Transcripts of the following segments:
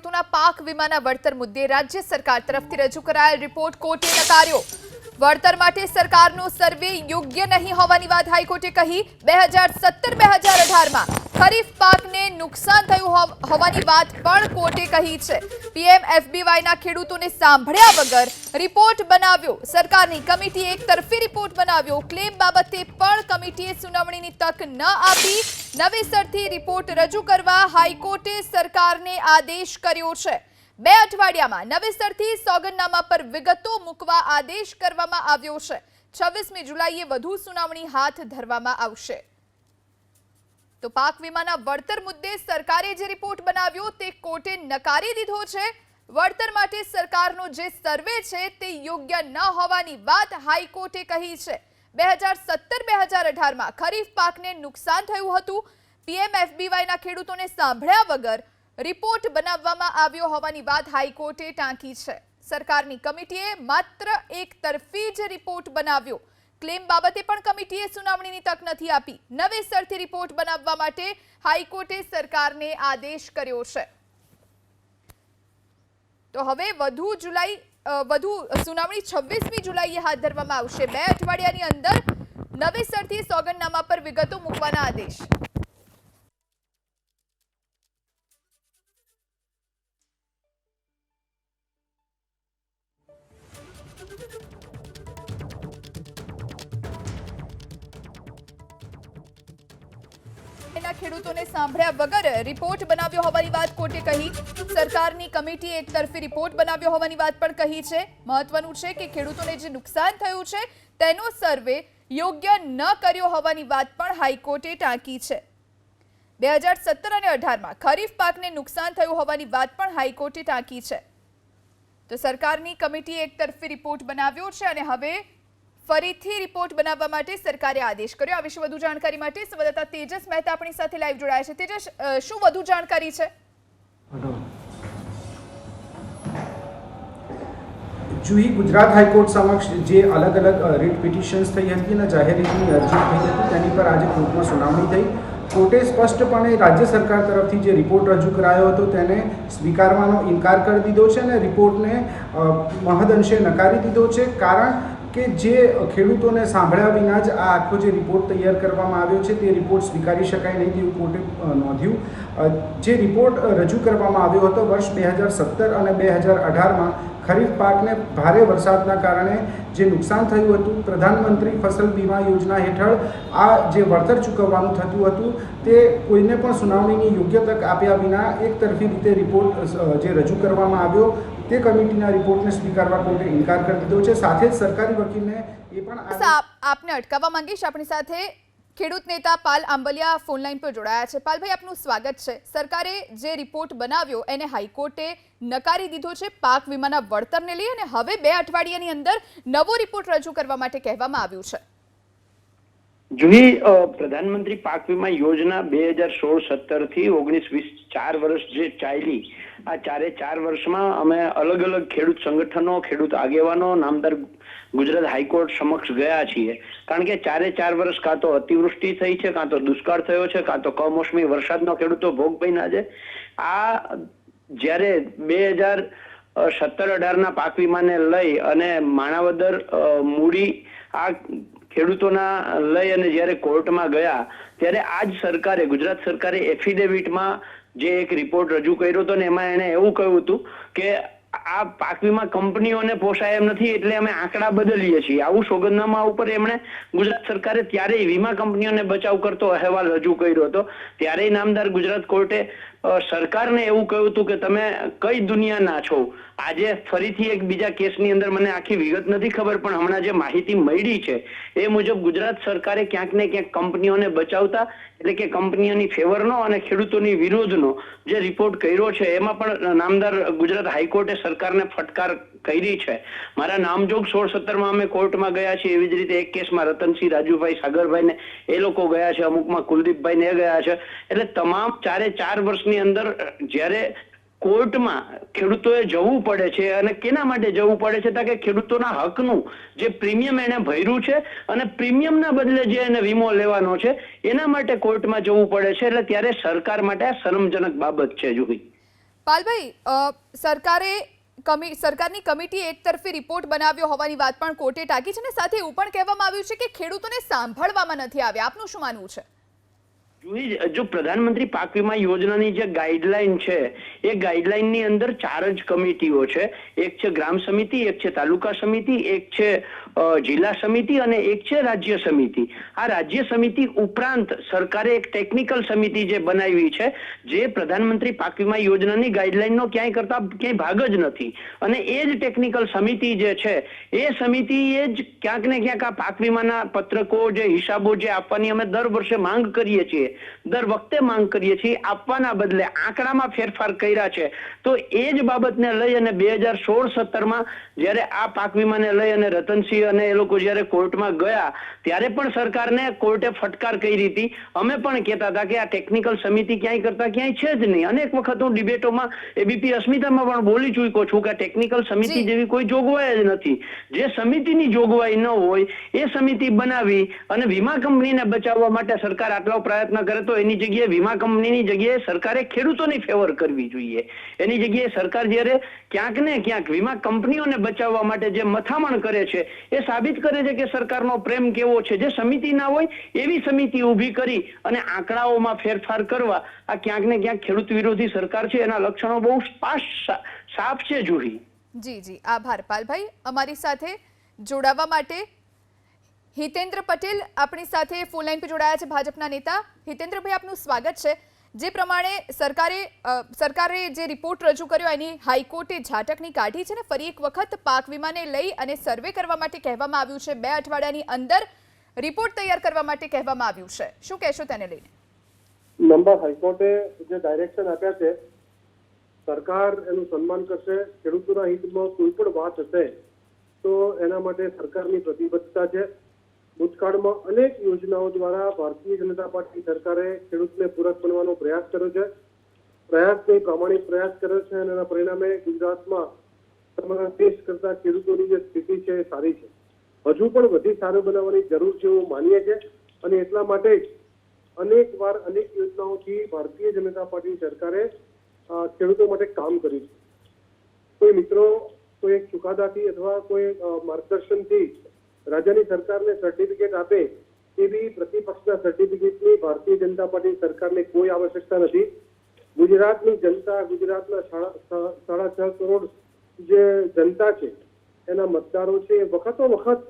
ખેડૂતોના પાક વીમાના વળતર મુદ્દે રાજ્ય સરકાર તરફથી રજૂ કરાયેલ રિપોર્ટ કોર્ટે નકાર્યો। વળતર માટે સરકારનો સર્વે યોગ્ય નહીં હોવાની વાત હાઈકોર્ટે કહી। 2017-2018માં ખરીફ પાકને નુકસાન થયું હોવાની વાત પણ કોર્ટે કહી છે। પીએમએફબીવાયના ખેડૂતોને સાંભળ્યા વગર રિપોર્ટ બનાવ્યો। સરકારની કમિટીએ એક તરફી રિપોર્ટ બનાવ્યો। ક્લેમ બાબતે પણ કમિટીએ સુનાવણીની તક ન આપી। નવેસરથી રિપોર્ટ રજૂ કરવા હાઈકોર્ટે સરકારને આદેશ કર્યો છે। 2 અઠવાડિયામાં નવેસરથી સોગંદનામા પર વિગતો મૂકવા આદેશ કરવામાં આવ્યો છે। 26મી જુલાઈએ વધુ સુનાવણી હાથ ધરવામાં આવશે। તો પાક વીમાના વળતર મુદ્દે સરકારે જે રિપોર્ટ બનાવ્યો તે કોર્ટે નકારી દીધો છે। વળતર માટે સરકારનો જે સર્વે છે તે યોગ્ય ન હોવાની વાત હાઈકોર્ટે કહી છે। 2017-2018માં ખરીફ પાકને નુકસાન થયું હતું। પીએમએફબીવાયના ખેડૂતોને સાંભળ્યા વગર રિપોર્ટ બનાવવામાં આવ્યો હોવાની વાત હાઈકોર્ટે ટાંકી છે। સરકારની કમિટીએ માત્ર એક તરફી જ રિપોર્ટ બનાવ્યો। ક્લેમ બાબતે પણ કમિટીએ સુનાવણીની તક નથી આપી। નવેસરથી રિપોર્ટ બનાવવા માટે હાઈકોર્ટે સરકારને આદેશ કર્યો છે। તો હવે વધુ સુનાવણી 26મી જુલાઈએ હાથ ધરવામાં આવશે। 2 અઠવાડિયાની અંદર નવેસરથી સોગંદનામા પર વિગતો મૂકવાના આદેશ। ખેડૂતોને સાંભળ્યા વગર રિપોર્ટ બનાવ્યો હોવાની વાત કોર્ટે કહી। સરકારની કમિટીએ એક તરફી રિપોર્ટ બનાવ્યો હોવાની વાત પણ કહી છે। મહત્વનું છે કે ખેડૂતોને જે નુકસાન થયું છે તેનો સર્વે યોગ્ય ન કર્યો હોવાની વાત પણ હાઈકોર્ટે ટાંકી છે। 2017 અને 18માં ખરીફ પાકને નુકસાન થયું હોવાની વાત પણ હાઈકોર્ટે ટાંકી છે। તો સરકારની કમિટીએ એક તરફી રિપોર્ટ બનાવ્યો છે અને હવે ફરીથી રિપોર્ટ બનાવવા માટે સરકારે આદેશ કર્યો। આ વિશે વધુ જાણકારી માટે સંવાદદાતા તેજસ મહેતા આપણી સાથે લાઈવ જોડાયા છે। તેજસ, શું વધુ જાણકારી છે? જુહી, ગુજરાત હાઈકોર્ટ સમક્ષ જે અલગ અલગ રીટ પિટિશન્સ થઈ હતી અને જાહેર હિતની અરજી થઈ હતી તેની પર આજે કોર્ટમાં સુનાવણી થઈ। કોર્ટે સ્પષ્ટપણે રાજ્ય સરકાર તરફથી જે રિપોર્ટ રજૂ કરાયો હતો તેને સ્વીકારવાનો ઇનકાર કરી દીધો છે અને રિપોર્ટને મહદઅંશે નકારી દીધો છે। કારણ કે જે ખેડૂતોને સાંભળ્યા વિના જ આ આખો જે રિપોર્ટ તૈયાર કરવામાં આવ્યો છે તે રિપોર્ટ સ્વીકારી શકાય નહીં તેવું કોર્ટે નોંધ્યું। જે રિપોર્ટ રજૂ કરવામાં આવ્યો હતો વર્ષ 2017 અને 2018માં ખરીફ પાકને ભારે વરસાદના કારણે જે નુકસાન થયું હતું, પ્રધાનમંત્રી ફસલ બીમા યોજના હેઠળ આ જે વળતર ચૂકવવાનું થતું હતું તે કોઈને પણ સુનાવણીની યોગ્ય તક આપ્યા વિના એક તરફી રીતે રિપોર્ટ જે રજૂ કરવામાં આવ્યો તે કમિટીના રિપોર્ટને સ્વીકારવા કોર્ટે ઇનકાર કરી દીધો છે। સાથે જ સરકારી વકીલને એ પણ આપને અટકાવવા માંગીશ। આપણી સાથે ખેડૂત નેતા પાલ આંબલિયા ફોનલાઈન પર જોડાયા છે। પાલભાઈ, આપનું સ્વાગત છે। સરકારે જે રિપોર્ટ બનાવ્યો એને હાઈકોર્ટે નકારી દીધો છે પાક વીમાના વળતરને લઈ અને હવે 2 અઠવાડિયાની અંદર નવો રિપોર્ટ રજૂ કરવા માટે કહેવામાં આવ્યું છે। જુહી, પ્રધાનમંત્રી પાક વીમા યોજના 2016-17 થી 19-20 4 વર્ષ જે ચાલી, આ 4 વર્ષમાં અમે અલગ અલગ ખેડૂત સંગઠનો, ખેડૂત આગેવાનો, નામદાર ગુજરાત હાઈકોર્ટ સમક્ષ ગયા છીએ। કારણ કે 4 વર્ષ કાં તો અતિવૃષ્ટિ થઈ છે, કાં તો દુષ્કાળ થયો છે, કાં તો કમોસમી વરસાદનો ખેડૂતો ભોગ બન્યા છે। આ જ્યારે 2017-18ના પાક વીમાને લઈ અને માણાવદર મૂડી આ ખેડૂતોના લઈ અને જ્યારે કોર્ટમાં ગયા ત્યારે આજ સરકારે, ગુજરાત સરકારે એફિડેવિટમાં જે એક રિપોર્ટ રજૂ કર્યો હતો ને એમાં એને એવું કહ્યું હતું કે આ પાક વીમા કંપનીઓને પોસાય એમ નથી એટલે અમે આંકડા બદલીએ છીએ। આવું સોગંદનામા ઉપર એમણે ગુજરાત સરકારે ત્યારે વીમા કંપનીઓને બચાવ કરતો અહેવાલ રજૂ કર્યો હતો। ત્યારે નામદાર ગુજરાત કોર્ટે સરકારને એવું કહ્યું હતું કે તમે કઈ દુનિયાના છો। આજે ફરીથી એક બીજા કેસની અંદર મને આખી વિગત નથી ખબર પણ હમણાં જે માહિતી મળી છે એ મુજબ ગુજરાત સરકારે ક્યાંક ને ક્યાંક કંપનીઓને બચાવતા એટલે કે કંપનીઓની ફેવરનો અને ખેડૂતોની વિરોધનો જે રિપોર્ટ કર્યો છે એમાં પણ નામદાર ગુજરાત હાઈકોર્ટે સરકારને ફટકાર કરી છે। મારા નામજોગ 16-17માં અમે કોર્ટમાં ગયા છીએ। એવી જ રીતે એક કેસમાં રતનસિંહ, રાજુભાઈ, સાગરભાઈ ને એ લોકો ગયા છે, અમુકમાં કુલદીપભાઈ ને ગયા છે। એટલે તમામ 4 વર્ષની અંદર જ્યારે કોર્ટમાં ખેડૂતોએ જવું પડે છે અને કેના માટે જવું પડે છે તો કે ખેડૂતોના હકનું જે પ્રીમિયમ એને ભર્યું છે અને પ્રીમિયમના બદલે જે એને વીમો લેવાનો છે એના માટે કોર્ટમાં જવું પડે છે। એટલે ત્યારે સરકાર માટે આ શરમજનક બાબત છે। જુહી, પાલભાઈ, સરકારની કમિટી એકતરફી રિપોર્ટ બનાવ્યો હોવાની વાત પણ કોર્ટે ટાંકી છે ને સાથે એવું પણ કહેવામાં આવ્યું છે કે ખેડૂતોને સાંભળવામાં નથી આવ્યા. આપનું શું માનવું છે? જો પ્રધાનમંત્રી પાક વીમા યોજનાની જે ગાઈડલાઈન છે એ ગાઈડલાઈનની અંદર 4 જ કમિટીઓ છે. એક છે ગ્રામ સમિતિ, એક છે તાલુકા સમિતિ, એક છે જિલ્લા સમિતિ અને એક છે રાજ્ય સમિતિ. આ રાજ્ય સમિતિ ઉપરાંત સરકારે એક ટેકનિકલ સમિતિ જે બનાવી છે જે પ્રધાનમંત્રી પાક વીમા યોજનાની ગાઈડલાઈનનો ક્યાંય ભાગ જ નથી. અને એ જ ટેકનિકલ સમિતિ જે છે એ સમિતિએ જ ક્યાંક ને ક્યાંક આ પાક વીમાના પત્રકો જે હિસાબો જે આપવાની અમે દર વર્ષે માંગ કરીએ છીએ, દર વખતે માંગ કરીએ છીએ, આપવાના બદલે આંકડામાં ફેરફાર કર્યા છે. તો એ જ બાબતને લઈ અને 2016-17માં જ્યારે આ પાક વીમાને લઈ અને રતનસિંહ અને એ લોકો જ્યારે કોર્ટમાં ગયા ત્યારે પણ સરકારને કોર્ટે ફટકાર કરી હતી. અમે પણ કહેતા હતા કે આ ટેકનિકલ સમિતિ ક્યાંય કરતા ક્યાંય છે જ નહીં. અનેક વખત હું ડિબેટોમાં એબીપી અસ્મિતામાં પણ બોલી ચૂક્યો છું કે ટેકનિકલ સમિતિ જેવી કોઈ જોગવાઈ જ નથી. જે સમિતિની જોગવાઈ ન હોય એ સમિતિ બનાવી અને વીમા કંપનીને બચાવવા માટે સરકાર આટલો પ્રયત્ન કરે તો એની જગ્યાએ વીમા કંપનીની જગ્યાએ સરકારે ખેડૂતોની ફેવર કરવી જોઈએ. એની જગ્યાએ સરકાર જ્યારે ક્યાંક ને ક્યાંક વીમા કંપનીઓને બચાવવા માટે જે મથામણ કરે છે એ સાબિત કરે છે કે સરકારનો પ્રેમ કેવો છે. જે સમિતિ ના હોય એવી સમિતિ ઊભી કરી અને આંકડાઓમાં ફેરફાર કરવા આ ક્યાંક ને ક્યાંક ખેડૂત વિરોધી સરકાર છે. એના લક્ષણો બહુ સાફ છે. જુહી જી, આભાર પાલભાઈ અમારી સાથે જોડાવા માટે. હિતેન્દ્ર પટેલ આપણી સાથે ફોન લાઈન પર જોડાયા છે, ભાજપના નેતા. હિતેન્દ્રભાઈ, આપનું સ્વાગત છે. જે પ્રમાણે સરકારે જે રિપોર્ટ રજૂ કર્યો એની હાઈકોર્ટે ઝાટકની કાઢી છે ને ફરી એક વખત પાક વીમાને લઈ અને સર્વે કરવા માટે કહેવામાં આવ્યું છે. 2 અઠવાડિયાની અંદર રિપોર્ટ તૈયાર કરવા માટે કહેવામાં આવ્યું છે. શું કહેશો તેને લઈને? નંબર હાઈકોર્ટે જે ડાયરેક્શન આપ્યા છે સરકાર એનું સન્માન કરશે. ખેડૂતોના હિતમાં કોઈ પણ વાત હશે તો એના માટે સરકારની પ્રતિબદ્ધતા છે. ભૂતકાળમાં અનેક યોજનાઓ દ્વારા ભારતીય જનતા પાર્ટી સરકારે ખેડૂતને પૂરક બનવાનો પ્રયાસ કર્યો છે. પ્રામાણિક પ્રયાસ કર્યો છે અને એના પરિણામે ગુજરાતમાં સમગ્ર દેશ કરતા ખેડૂતોની જે સ્થિતિ છે એ સારી છે. હજુ પણ વધુ સારું બનાવવાની જરૂર છે એવું માનીએ છીએ અને એટલા માટે જ અનેક વાર અનેક યોજનાઓથી ભારતીય જનતા પાર્ટી સરકારે ખેડૂતો માટે કામ કર્યું છે. કોઈ મિત્રો કોઈ એક ચુકાદાથી અથવા કોઈ માર્ગદર્શનથી રાજ્યની સરકારને સર્ટિફિકેટ આપે એવી પ્રતિપક્ષના સર્ટિફિકેટની ભારતીય જનતા પાર્ટી સરકારને કોઈ આવશ્યકતા નથી. ગુજરાતની જનતા, ગુજરાતના 6.5 કરોડ જે જનતા છે એના મતદારો છે એ વખતો વખત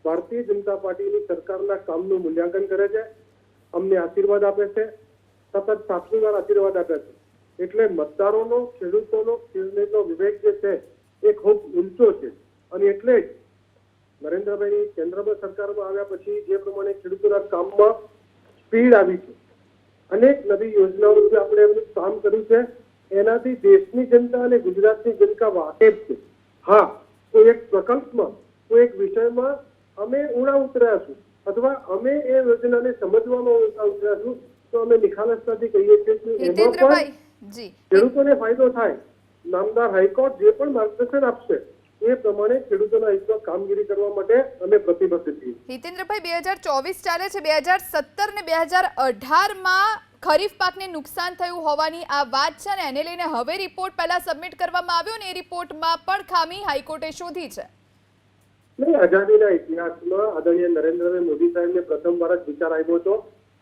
ભારતીય જનતા પાર્ટીની સરકારના કામનું મૂલ્યાંકન કરે છે, અમને આશીર્વાદ આપે છે, સતત 7મી વાર આશીર્વાદ આપે છે. એટલે મતદારોનો, ખેડૂતોનો વિવેક જે છે એ ખૂબ ઊંચો છે અને એટલે જ નરેન્દ્રભાઈની કેન્દ્રમાં સરકારમાં આવ્યા પછી જે પ્રમાણે ખેડૂતોના કામમાં સ્પીડ આવી છે, અનેક નવી યોજનાઓ જે આપણે એમનું કામ કર્યું છે એનાથી દેશની જનતા અને ગુજરાતની જનતા વાકેફ છે. હા, કોઈ એક પ્રકલ્પમાં, કોઈ એક વિષયમાં અમે ઊંડા ઉતર્યા અથવા અમે એ યોજનાને સમજવામાં ઊંડા ઉતર્યા તો અમે નિખાલસતાથી કહીએ છીએ કે એમાં પણ ખેડૂતોને ફાયદો થાય. નામદાર હાઈકોર્ટ જે પણ માર્ગદર્શન આપશે એ પ્રમાણે ખેડૂતોના હિતમાં કામગીરી કરવા માટે અમે પ્રતિબદ્ધ છીએ. હિતેન્દ્રભાઈ, 2024 ચાલે છે. 2017 ને 2018માં ખરીફ પાકને નુકસાન થયું હોવાની આ વાત છે ને એને લઈને હવે રિપોર્ટ પહેલા સબમિટ કરવામાં આવ્યો ને એ રિપોર્ટમાં પણ ખામી હાઈકોર્ટે શોધી છે. નહીં, આઝાદીના ઇતિહાસમાં આદરણીય નરેન્દ્રભાઈ મોદી સાહેબને પ્રથમવાર જ વિચાર આવ્યો હતો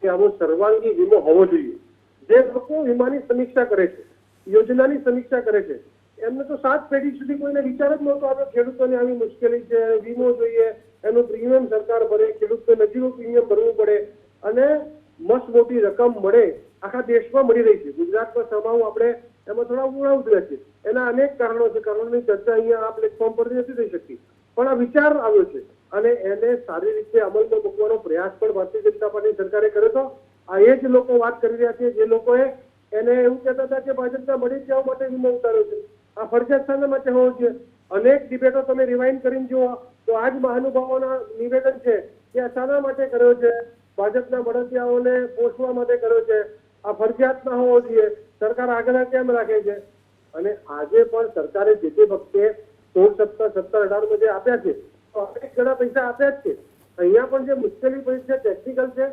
કે આવો સર્વાંગી વીમો હોવો જોઈએ. જે લોકો વીમાની સમીક્ષા કરે છે, યોજનાની સમીક્ષા કરે છે, એમને તો 7 પેઢી સુધી કોઈને વિચાર જ નહોતો આવ્યો ખેડૂતોને આવી મુશ્કેલી છે, વીમો જોઈએ, એનું પ્રીમિયમ સરકાર ભરે, ખેડૂતને નજીવું પ્રીમિયમ ભરવું પડે અને મસ્ત મોટી રકમ મળે, આખા દેશમાં મળી રહી છે. ગુજરાતમાં સમાવું આપણે એમાં થોડા ઊંડા ઉતર્યા છે. એના અનેક કારણો છે, કારણોની ચર્ચા અહીંયા આ પ્લેટફોર્મ પર નથી થઈ શકતી, પણ આ વિચાર આવ્યો છે અને એને સારી રીતે અમલમાં મૂકવાનો પ્રયાસ પણ ભારતીય જનતા પાર્ટી સરકારે કર્યો હતો. આ એ જ લોકો વાત કરી રહ્યા છે જે લોકોએ એને એવું કહેતા હતા કે ભાજપના મળી જવા માટે વીમો ઉતાર્યો છે. આ ફરજિયાત શાના માટે હોવો જોઈએ? અનેક ડિબેટો તમે રિવાઇન્ડ કરીને જુઓ તો આજ મહાનુભાવોના નિવેદન છે કે આ શાના માટે કર્યો છે? ભાજપના બળદિયાઓને પોષવા માટે કર્યો છે. આ ફરજિયાત ના હોવો જોઈએ. સરકાર આગળ કેમ રાખે છે? અને આજે પણ સરકારે જે તે વખતે 16, 17, 17, 18 જે આપ્યા છે તો અનેક ઘણા પૈસા આપ્યા જ છે. અહીંયા પણ જે મુશ્કેલી પડી છે ટેકનિકલ છે.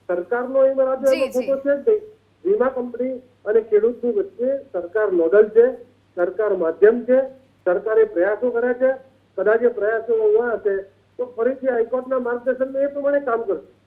સરકારનો એમાં રાજ્ય ખોટો છે જ નહીં. વીમા કંપની અને ખેડૂતની વચ્ચે સરકાર નોડલ છે, સરકાર માધ્યમ છે, સરકારે પ્રયાસો કર્યા છે. કદાચ એ પ્રયાસો હોવા હશે તો ફરીથી હાઈકોર્ટના માર્ગદર્શનમાં એ પ્રમાણે કામ કરશે.